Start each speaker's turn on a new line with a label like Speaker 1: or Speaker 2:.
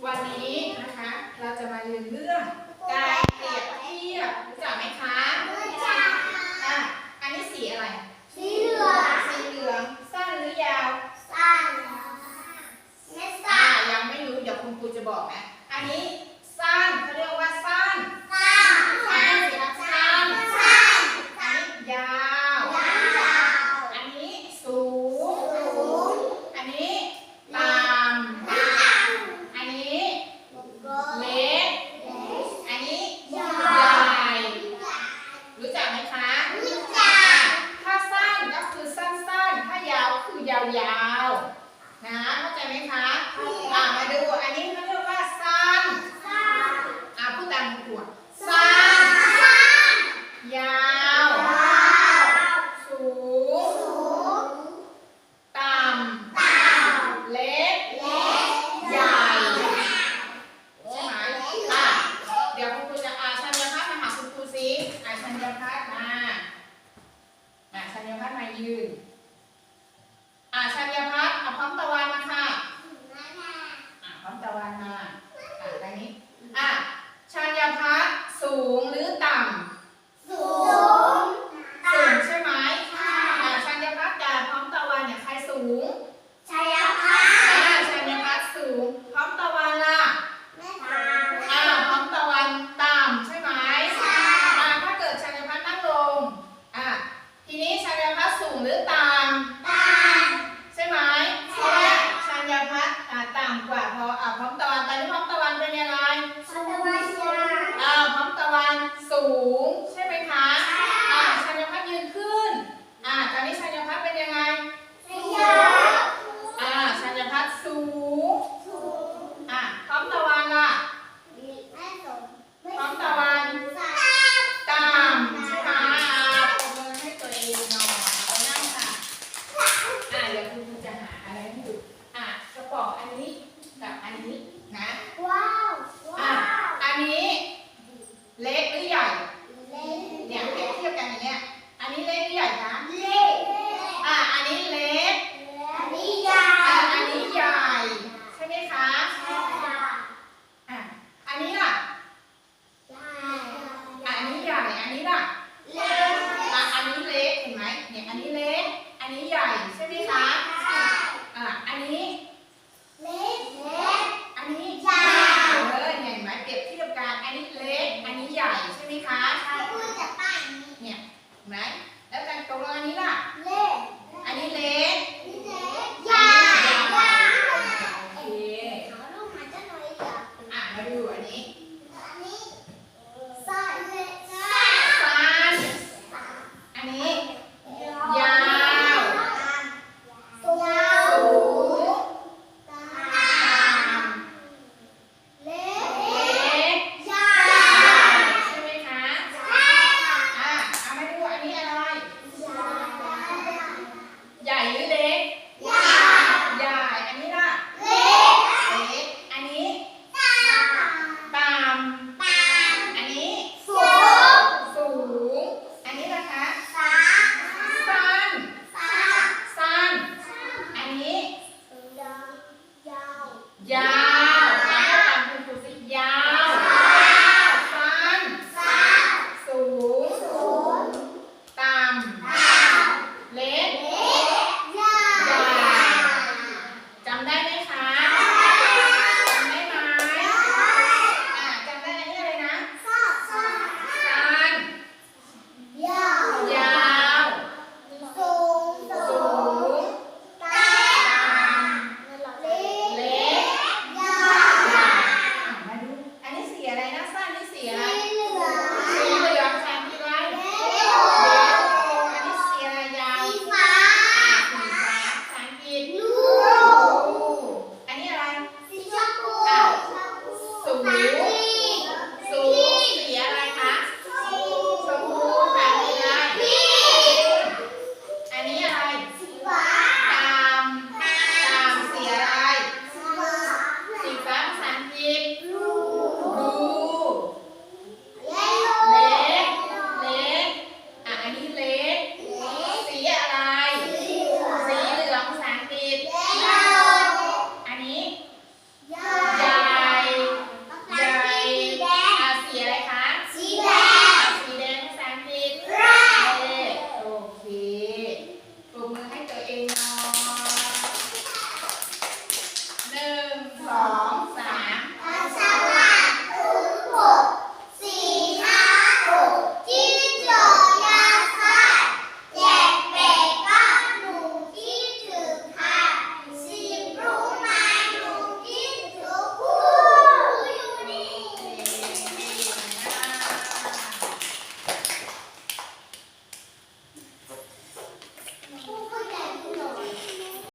Speaker 1: วันนี้นะคะเราจะมาเรียนเรื่องการเปรียบเทียบรู้จักไหมคะรู้จักอันนี้สีอะไรสีเหลืองสีเหลืองสั้นหรือยาวสั้นไม่สั้นยังไม่รู้เดี๋ยวคุณครูจะบอกนะอันนี้สั้นเขาเรียกว่าสั้นอันนี้สีสั้นอันนี้ยาวอันนี้สูงอันนี้ต่ำอันนี้เล็กอันนี้ใหญ่รู้จักไหมคะรู้จักถ้าสั้นก็คือสั้นๆถ้ายาวก็คือยาวๆนะเข้าใจไหมคะมาดูอันนี้เขาเรียกว่าสั้นพูดตามครูสั้นยาวสูงต่ำเล็กใหญ่ใช่ไหมเดี๋ยวคุณครูจะชัญญพัฒน์มาหาคุณครูซิชัญญพัฒน์มาชัญญพัฒน์มายืนชัญญพัฒน์พร้อมตะวันมาค่ะพร้อมตะวันมาตรงนี้ชัญญพัฒน์สูงหรือต่ำสูงใช่ไหมชัญญพัฒน์กับพร้อมตะวันเนี่ยใครสูงชัญญพัฒน์สูงพร้อมตะวันล่ะพร้อมตะวันต่ำใช่ไหมถ้าเกิดชัญญพัฒน์นั่งลงทีนี้ชัญญพัฒน์สูงหรือต่ำ